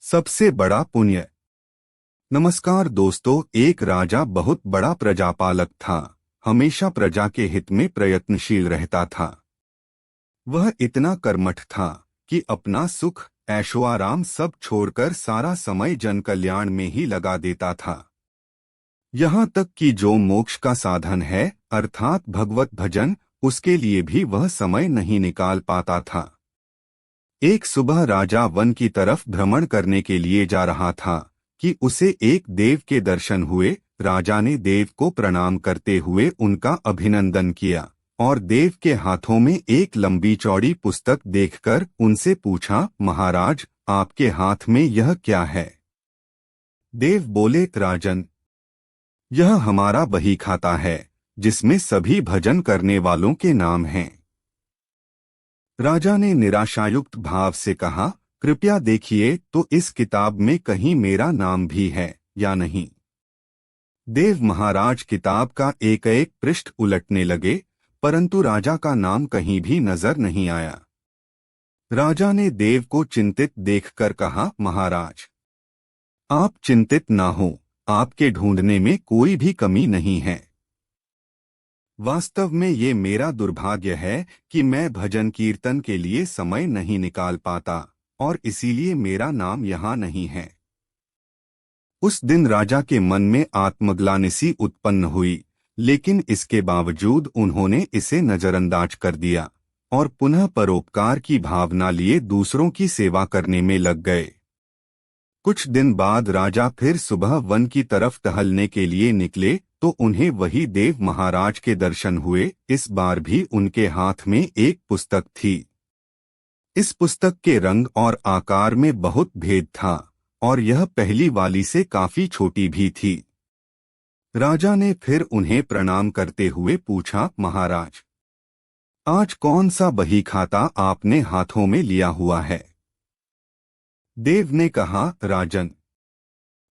सबसे बड़ा पुण्य। नमस्कार दोस्तों, एक राजा बहुत बड़ा प्रजापालक था। हमेशा प्रजा के हित में प्रयत्नशील रहता था। वह इतना कर्मठ था कि अपना सुख ऐशोआराम सब छोड़कर सारा समय जन कल्याण में ही लगा देता था। यहाँ तक कि जो मोक्ष का साधन है अर्थात भगवत भजन, उसके लिए भी वह समय नहीं निकाल पाता था। एक सुबह राजा वन की तरफ भ्रमण करने के लिए जा रहा था कि उसे एक देव के दर्शन हुए। राजा ने देव को प्रणाम करते हुए उनका अभिनंदन किया और देव के हाथों में एक लंबी चौड़ी पुस्तक देखकर उनसे पूछा, महाराज, आपके हाथ में यह क्या है? देव बोले, राजन, यह हमारा बही खाता है जिसमें सभी भजन करने वालों के नाम हैं। राजा ने निराशायुक्त भाव से कहा, कृपया देखिए तो इस किताब में कहीं मेरा नाम भी है या नहीं। देव महाराज किताब का एक एक पृष्ठ उलटने लगे, परंतु राजा का नाम कहीं भी नजर नहीं आया। राजा ने देव को चिंतित देखकर कहा, महाराज, आप चिंतित ना हो, आपके ढूंढने में कोई भी कमी नहीं है। वास्तव में ये मेरा दुर्भाग्य है कि मैं भजन कीर्तन के लिए समय नहीं निकाल पाता और इसीलिए मेरा नाम यहाँ नहीं है। उस दिन राजा के मन में आत्मग्लानि सी उत्पन्न हुई, लेकिन इसके बावजूद उन्होंने इसे नजरअंदाज कर दिया और पुनः परोपकार की भावना लिए दूसरों की सेवा करने में लग गए। कुछ दिन बाद राजा फिर सुबह वन की तरफ टहलने के लिए निकले तो उन्हें वही देव महाराज के दर्शन हुए। इस बार भी उनके हाथ में एक पुस्तक थी। इस पुस्तक के रंग और आकार में बहुत भेद था और यह पहली वाली से काफी छोटी भी थी। राजा ने फिर उन्हें प्रणाम करते हुए पूछा, महाराज, आज कौन सा बही खाता आपने हाथों में लिया हुआ है? देव ने कहा, राजन,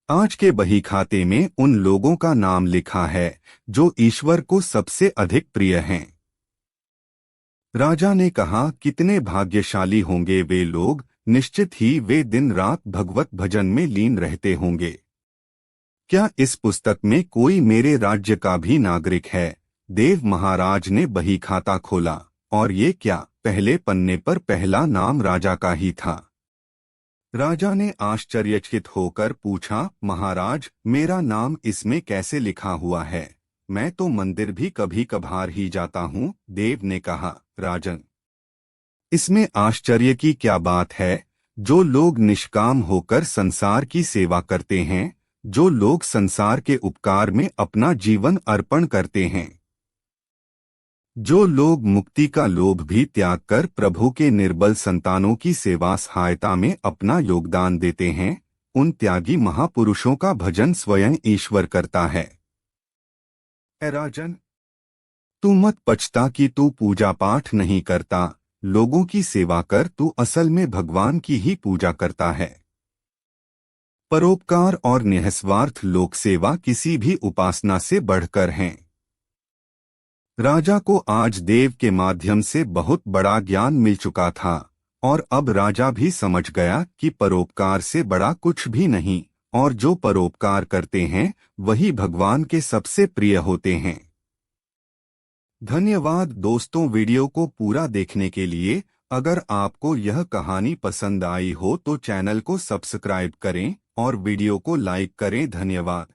आज के बही खाते में उन लोगों का नाम लिखा है जो ईश्वर को सबसे अधिक प्रिय हैं। राजा ने कहा, कितने भाग्यशाली होंगे वे लोग, निश्चित ही वे दिन रात भगवत भजन में लीन रहते होंगे। क्या इस पुस्तक में कोई मेरे राज्य का भी नागरिक है? देव महाराज ने बही खाता खोला और ये क्या, पहले पन्ने पर पहला नाम राजा का ही था। राजा ने आश्चर्यचकित होकर पूछा, महाराज, मेरा नाम इसमें कैसे लिखा हुआ है? मैं तो मंदिर भी कभी कभार ही जाता हूँ। देव ने कहा, राजन, इसमें आश्चर्य की क्या बात है? जो लोग निष्काम होकर संसार की सेवा करते हैं, जो लोग संसार के उपकार में अपना जीवन अर्पण करते हैं, जो लोग मुक्ति का लोभ भी त्याग कर प्रभु के निर्बल संतानों की सेवा सहायता में अपना योगदान देते हैं, उन त्यागी महापुरुषों का भजन स्वयं ईश्वर करता है। ऐ राजन, तू मत पछता कि तू पूजा पाठ नहीं करता, लोगों की सेवा कर, तू असल में भगवान की ही पूजा करता है। परोपकार और निःस्वार्थ लोक सेवा किसी भी उपासना से बढ़कर हैं। राजा को आज देव के माध्यम से बहुत बड़ा ज्ञान मिल चुका था और अब राजा भी समझ गया कि परोपकार से बड़ा कुछ भी नहीं और जो परोपकार करते हैं वही भगवान के सबसे प्रिय होते हैं। धन्यवाद दोस्तों, वीडियो को पूरा देखने के लिए। अगर आपको यह कहानी पसंद आई हो तो चैनल को सब्सक्राइब करें और वीडियो को लाइक करें। धन्यवाद।